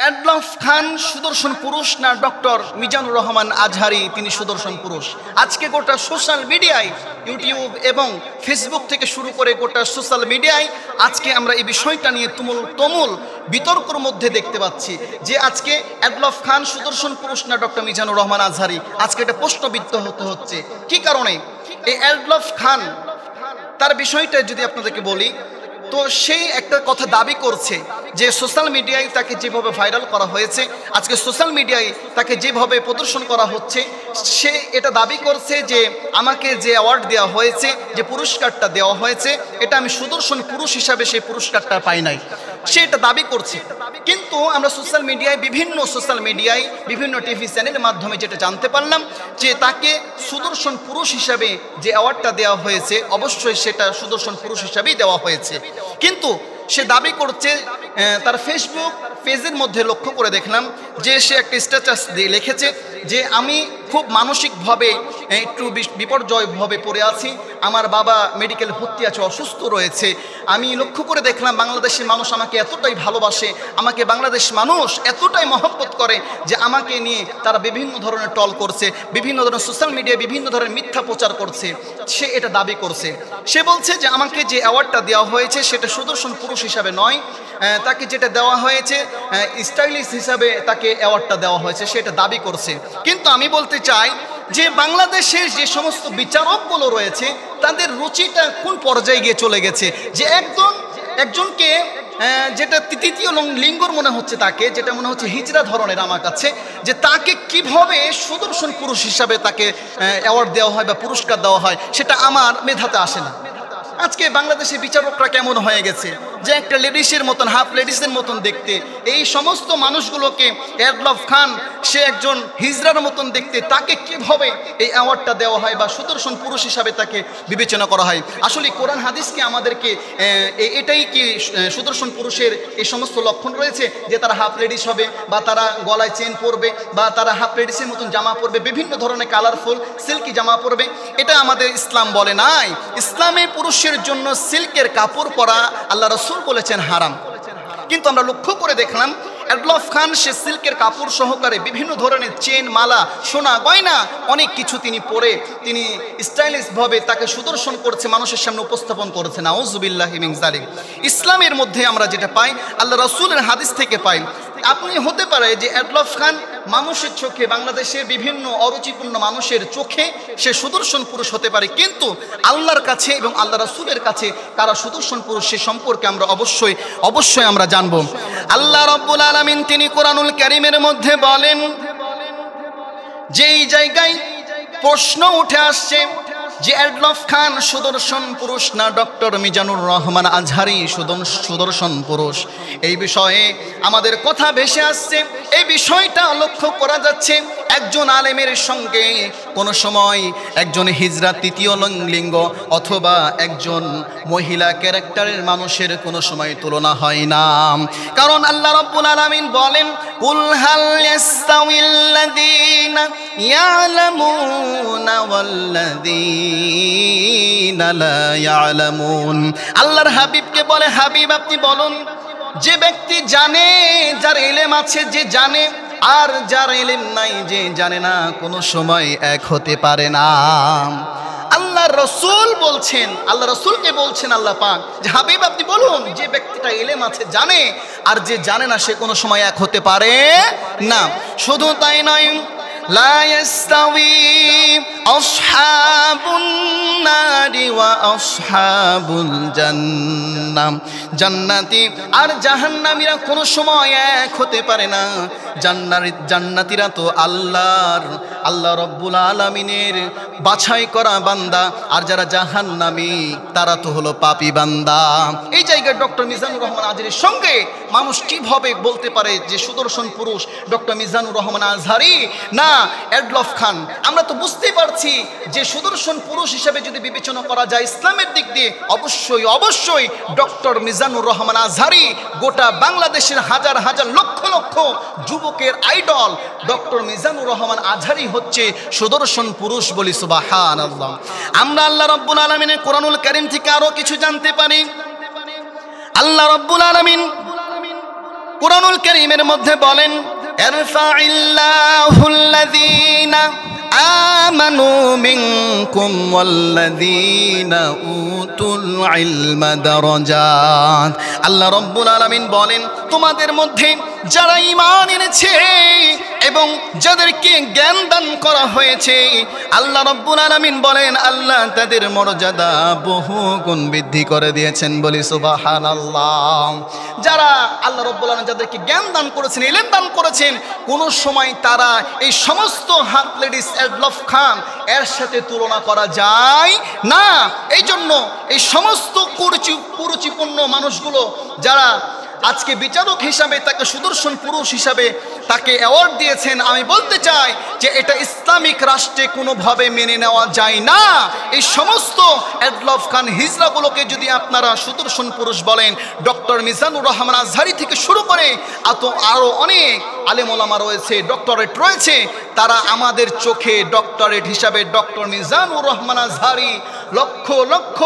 Adolf খান সুদর্শন পুরুষ না doctor Mizanur Rahman Azhari তিনি সুদর্শন পুরুষ? আজকে গোটা সোশ্যাল মিডিয়ায়, ইউটিউব এবং ফেসবুক থেকে শুরু করে গোটা সোশ্যাল মিডিয়ায় আজকে আমরা এই বিষয়টা নিয়ে তুমুল বিতর্কের মধ্যে দেখতে পাচ্ছি যে আজকে অ্যাডলফ খান সুদর্শন পুরুষ না ডক্টর মিজানুর রহমান আজহারি, আজকে এটা প্রশ্নবিদ্ধ হতে হচ্ছে। কি কারণে? এই অ্যাডলফ খান তার বিষয়টা যদি আপনাদেরকে বলি, তো সেই একটা কথা দাবি করছে যে সোশ্যাল মিডিয়ায় তাকে যেভাবে ভাইরাল করা হয়েছে, আজকে সোশ্যাল মিডিয়ায় তাকে যেভাবে প্রদর্শন করা হচ্ছে, সে এটা দাবি করছে যে আমাকে যে অ্যাওয়ার্ড দেওয়া হয়েছে, যে পুরস্কারটা দেওয়া হয়েছে, এটা আমি সুদর্শন পুরুষ হিসাবে সেই পুরস্কারটা পাই নাই, সে এটা দাবি করছে। কিন্তু আমরা সোশ্যাল মিডিয়ায় বিভিন্ন টিভি চ্যানেলের মাধ্যমে যেটা জানতে পারলাম যে তাকে সুদর্শন পুরুষ হিসাবে যে অ্যাওয়ার্ডটা দেওয়া হয়েছে, অবশ্যই সেটা সুদর্শন পুরুষ হিসাবেই দেওয়া হয়েছে। কিন্তু সে দাবি করছে, তার ফেসবুক পেজের মধ্যে লক্ষ্য করে দেখলাম যে সে একটা স্ট্যাটাস দিয়ে লিখেছে যে আমি খুব মানসিকভাবে একটু বিপর্যয়ভাবে পড়ে আছি, আমার বাবা মেডিকেল ভর্তি আছে, অসুস্থ রয়েছে। আমি লক্ষ্য করে দেখলাম বাংলাদেশের মানুষ আমাকে এতটাই ভালোবাসে, আমাকে বাংলাদেশ মানুষ এতটাই মহব্বত করে যে আমাকে নিয়ে তারা বিভিন্ন ধরনের টল করছে, বিভিন্ন ধরনের সোশ্যাল মিডিয়ায় বিভিন্ন ধরনের মিথ্যা প্রচার করছে। সে এটা দাবি করছে। সে বলছে যে আমাকে যে অ্যাওয়ার্ডটা দেওয়া হয়েছে সেটা সুদর্শন পুরুষ হিসাবে নয়, তাকে যেটা দেওয়া হয়েছে স্টাইলিশ হিসাবে তাকে অ্যাওয়ার্ডটা দেওয়া হয়েছে, সেটা দাবি করছে। কিন্তু আমি বলতে চাই যে বাংলাদেশের যে সমস্ত বিচারকগুলো রয়েছে তাদের রুচিটা কোন পর্যায়ে গিয়ে চলে গেছে যে একজনকে যেটা তৃতীয় লিঙ্গর মনে হচ্ছে, তাকে যেটা মনে হচ্ছে হিজড়া ধরনের আমার কাছে, যে তাকে কিভাবে সুদর্শন পুরুষ হিসাবে তাকে অ্যাওয়ার্ড দেওয়া হয় বা পুরস্কার দেওয়া হয়, সেটা আমার মেধাতে আসে না। আজকে বাংলাদেশের বিচারকরা কেমন হয়ে গেছে যে একটা লেডিসের মতন, হাফ লেডিসের মতন দেখতে, এই সমস্ত মানুষগুলোকে অ্যাডলফ খান সে একজন হিজড়ার মতন দেখতে, তাকে কিভাবে এই অ্যাওয়ার্ডটা দেওয়া হয় বা সুদর্শন পুরুষ হিসাবে তাকে বিবেচনা করা হয়? আসলে কোরআন হাদিসকে আমাদেরকে এটাই কি সুদর্শন পুরুষের এই সমস্ত লক্ষণ রয়েছে যে তারা হাফ লেডিস হবে বা তারা গলায় চেন পরবে বা তারা হাফ লেডিসের মতন জামা পরবে, বিভিন্ন ধরনের কালারফুল সিল্কি জামা পরবে? এটা আমাদের ইসলাম বলে নাই। ইসলামে পুরুষের জন্য সিল্কের কাপড় পরা আল্লাহ রাসূল বলেছেন হারাম। কিন্তু আমরা লক্ষ্য করে দেখলাম অ্যাডলফ খান সে সিল্কের কাপড় সহকারে বিভিন্ন ধরনের চেন, মালা, সোনা, গয়না অনেক কিছু তিনি পরে তিনি স্টাইলিশভাবে তাকে সুদর্শন করছে, মানুষের সামনে উপস্থাপন করেছে। নাউযুবিল্লাহি মিন যালিক। ইসলামের মধ্যে আমরা যেটা পাই, আল্লাহ রাসূলের হাদিস থেকে পাই, আপনি হতে পারে যে অ্যাডলফ খান মানুষের চোখে, বাংলাদেশের বিভিন্ন অরুচিপূর্ণ মানুষের চোখে সে সুদর্শন পুরুষ হতে পারে, কিন্তু আল্লাহর কাছে এবং আল্লাহ রাসূলের কাছে কারা সুদর্শন পুরুষ সে সম্পর্কে আমরা অবশ্যই আমরা জানব। আল্লাহ রাব্বুল আলামিন তিনি কোরআনুল কারীমের মধ্যে বলেন, যেই জায়গায় প্রশ্ন উঠে আসছে যে অ্যাডলফ খান সুদর্শন পুরুষ না ডক্টর মিজানুর রহমান আজহারি সুদর্শন পুরুষ, এই বিষয়ে আমাদের কথা ভেসে আসছে। এই বিষয়টা লক্ষ্য করা যাচ্ছে একজন আলেমের সঙ্গে কোনো সময় একজন হিজড়া তৃতীয় লিঙ্গ অথবা একজন মহিলা ক্যারেক্টারের মানুষের কোনো সময় তুলনা হয় না। কারণ আল্লাহ রাব্বুল আলামিন বলেন, কুল হাল ইয়াস্তাউিল্লাযীনা ইয়ালামুনা ওয়াল্লাযীনা লা ইয়ালামুন। আল্লাহর হাবিবকে বলে, হাবিব আপনি বলুন, যে ব্যক্তি জানে, যার ইলম আছে যে জানে, আর যার ইলম নাই যে জানে না, কোনো সময় এক হতে পারে না। আল্লাহ রাসূল বলছেন, আল্লাহ রাসূলকে বলছেন আল্লাহ পাক যে হাবিব আপনি বলুন, যে ব্যক্তিটা ইলম আছে জানে আর যে জানে না সে কোনো সময় এক হতে পারে না। শুধু তাই নয়, লা ইয়াস্তাওয়ি আসহাবুন নারি ওয়া আসহাবুল জান্নাহ, জান্নাতি আর জাহান্নামীরা কোনো সময় এক হতে পারে না। জান্নাতীরা তো আল্লাহ রাব্বুল আলামিনের বাছাই করা বান্দা, আর যারা জাহান্নামী তারা তো হলো পাপী বান্দা। এই জায়গায় ডক্টর মিজানুর রহমান আজহারির সঙ্গে মানুষ কিভাবে বলতে পারে যে সুদর্শন পুরুষ ডক্টর মিজানুর রহমান আজহারি না অ্যাডলফ খান? আমরা তো বুঝতেই পারছি যে সুদর্শন পুরুষ হিসেবে যদি বিবেচনা করা যায় ইসলামের দিক দিয়ে, অবশ্যই ডক্টর মিজানুর রহমান আজহারি গোটা বাংলাদেশের হাজার হাজার লক্ষ লক্ষ যুবকের আইডল ডক্টর মিজানুর রহমান আজহারি হচ্ছে সুদর্শন পুরুষ বলি সুবহানাল্লাহ। আমরা আল্লাহ রাব্বুল আলামিনের কোরআনুল কারীম থেকে আরো কিছু জানতে পারি। আল্লাহ রাব্বুল আলামিন কুরআনুল কারীমের মধ্যে বলেন, ইরফাইল্লাহুল্লাযীনা আমানু মিনকুম ওয়াল্লাযীনা উতুল ইলমা দারাজাত। আল্লাহ রাব্বুল আলামিন বলেন, তোমাদের মধ্যে যারা ঈমান এনেছে এবং যাদেরকে জ্ঞান দান করা হয়েছে, আল্লাহ রাব্বুল আলামিন বলেন আল্লাহ তাদের মর্যাদা বহু গুণ বৃদ্ধি করে দিয়েছেন, বলি সুবহানাল্লাহ। যারা আল্লাহ রাব্বুল আলামিন যাদেরকে জ্ঞান দান করেছেন, ইলম দান করেছেন, কোনো সময় তারা এই সমস্ত হাত লেডিস এডলফ খান এর সাথে তুলনা করা যায় না। এই জন্য এই সমস্ত কুরুচিপূর্ণ মানুষগুলো যারা আজকে বিচারক হিসাবে তাকে সুদর্শন পুরুষ হিসাবে তাকে অ্যাওয়ার্ড দিয়েছেন, আমি বলতে চাই যে এটা ইসলামিক রাষ্ট্রে কোনোভাবে মেনে নেওয়া যায় না। এই সমস্ত এডলফ খান হিজড়াগুলোকে যদি আপনারা সুদর্শন পুরুষ বলেন, ডক্টর মিজানুর রহমান আজহারি থেকে শুরু করে আরও অনেক আলেম ওলামা রয়েছে, ডক্টরেট রয়েছে, তারা আমাদের চোখে ডক্টরেট হিসাবে ডক্টর মিজানুর রহমান আজহারি লক্ষ লক্ষ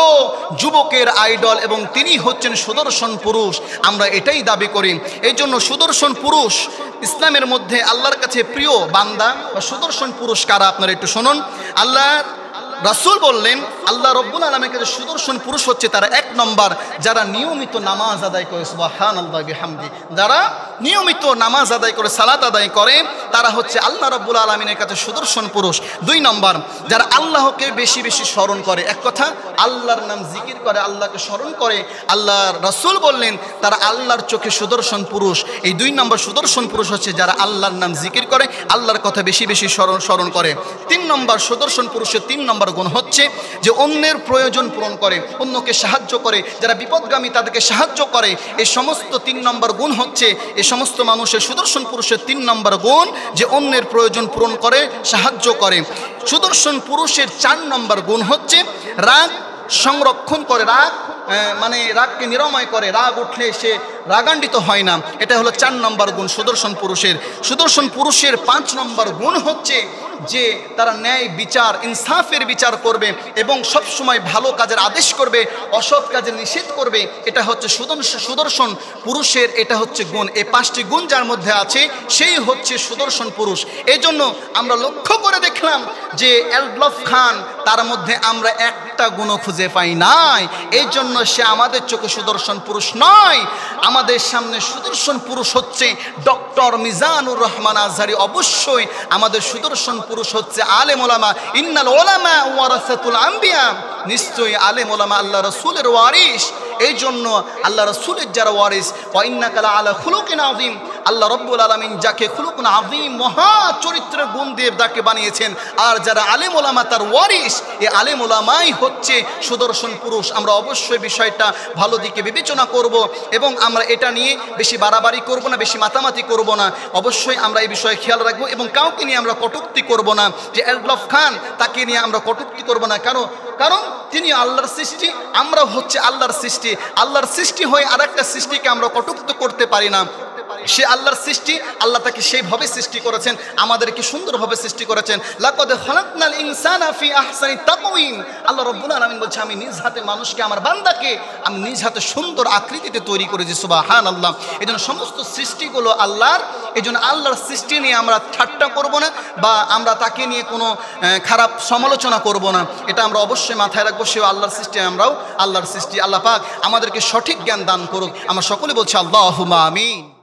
যুবকের আইডল এবং তিনি হচ্ছেন সুদর্শন পুরুষ। আমরা এটাই দাবি করি। এই জন্য সুদর্শন পুরুষ ইসলামের মধ্যে আল্লাহর কাছে প্রিয় বান্দা বা সুদর্শন পুরুষ কারা, আপনারা একটু শুনুন। আল্লাহ রাসূল বললেন, আল্লাহ রব্বুল আলামিনের কাছে সুদর্শন পুরুষ হচ্ছে তারা, এক নম্বর যারা নিয়মিত নামাজ আদায় করে, সুবহানাল্লাহি বিহামদি, যারা নিয়মিত নামাজ আদায় করে, সালাত আদায় করে, তারা হচ্ছে আল্লাহ রব্বুল আলামিনের কাছে সুদর্শন পুরুষ। দুই নম্বর যারা আল্লাহকে বেশি বেশি স্মরণ করে, এক কথা আল্লাহর নাম জিকির করে, আল্লাহকে স্মরণ করে, আল্লাহ রাসূল বললেন তারা আল্লাহর চোখে সুদর্শন পুরুষ। এই দুই নম্বর সুদর্শন পুরুষ হচ্ছে যারা আল্লাহর নাম জিকির করে, আল্লাহর কথা বেশি বেশি স্মরণ করে। তিন নম্বর সুদর্শন পুরুষের তিন নম্বর গুণ হচ্ছে যে অন্যের প্রয়োজন পূরণ করে, অন্যকে সাহায্য করে, যারা বিপদগামী তাদেরকে সাহায্য করে। এই সমস্ত তিন নম্বর গুণ হচ্ছে এই সমস্ত মানুষের সুদর্শন পুরুষের তিন নম্বর গুণ, যে অন্যের প্রয়োজন পূরণ করে, সাহায্য করে। সুদর্শন পুরুষের চার নম্বর গুণ হচ্ছে রাগ সংরক্ষণ করে, রাগ মানে রাগকে নিরাময় করে, রাগ উঠলে সে রাগান্বিত হয় না। এটা হলো চার নম্বর গুণ সুদর্শন পুরুষের। সুদর্শন পুরুষের পাঁচ নম্বর গুণ হচ্ছে যে তারা ন্যায় বিচার, ইনসাফের বিচার করবে এবং সব সময় ভালো কাজের আদেশ করবে, অসৎ কাজের নিষেধ করবে। এটা হচ্ছে সুদর্শন পুরুষের, এটা হচ্ছে গুণ। এই পাঁচটি গুণ যার মধ্যে আছে সেই হচ্ছে সুদর্শন পুরুষ। এই জন্য আমরা লক্ষ্য করে দেখলাম যে এডলফ খান, তার মধ্যে আমরা একটা গুণও খুঁজে পাই নাই। এই জন্য সে আমাদের চোখে সুদর্শন পুরুষ নয়। আমাদের সামনে সুদর্শন পুরুষ হচ্ছে ডক্টর মিজানুর রহমান আজহারি। অবশ্যই আমাদের সুদর্শন পুরুষ হচ্ছে আলেম ওলামা। ইন্নাল ওলামা ওয়ারাসাতুল আম্বিয়া, নিশ্চয়ই আলেম ওলামা আল্লাহ রাসূলের ওয়ারিস। এই জন্য আল্লাহ রাসূলের যারা ওয়ারিস, ওয়া ইন্নাকা লাআলা খুলুকিন আযীম, আল্লাহ রাব্বুল আলামিন যাকে খুলুকুন আযীম, মহা চরিত্রের গুণ দিয়ে যাকে বানিয়েছেন, আর যারা আলেম ওলামা তার ওয়ারিস, এই আলেম ওলামাই হচ্ছে সুদর্শন পুরুষ। আমরা অবশ্যই বিষয়টা ভালো দিকে বিবেচনা করব এবং আমরা এটা নিয়ে বেশি বাড়াবাড়ি করব না, বেশি মাতামাতি করব না। অবশ্যই আমরা এই বিষয়ে খেয়াল রাখবো এবং কাউকে নিয়ে আমরা কটূক্তি করব না। যে এডলফ খান, তাকে নিয়ে আমরা কটূক্তি করব না। কারণ তিনি আল্লাহর সৃষ্টি, আমরা হচ্ছে আল্লাহর সৃষ্টি। আল্লাহর সৃষ্টি হয়ে আর একটা সৃষ্টিকে আমরা কটূক্ত করতে পারি না। সে আল্লাহর সৃষ্টি, আল্লাহ তাকে সেইভাবে সৃষ্টি করেছেন, আমাদেরকে সুন্দরভাবে সৃষ্টি করেছেন। লাকাদ খালাকনাল ইনসানা ফি আহসানি তাকওয়িম, আল্লাহ রাব্বুল আলামিন বলছে আমি নিজ হাতে মানুষকে, আমার বান্দাকে আমি নিজ হাতে সুন্দর আকৃতিতে তৈরি করেছি, সুবহানাল্লাহ। এই জন্য সমস্ত সৃষ্টিগুলো আল্লাহর। এই জন্য আল্লাহর সৃষ্টি নিয়ে আমরা ঠাট্টা করব না বা আমরা তাকে নিয়ে কোনো খারাপ সমালোচনা করব না। এটা আমরা অবশ্যই মাথায় রাখবো। সেও আল্লাহর সৃষ্টি, আমরাও আল্লাহর সৃষ্টি। আল্লাহ পাক আমাদেরকে সঠিক জ্ঞান দান করুক। আমরা সকলে বলছি আল্লাহুম্মা আমিন।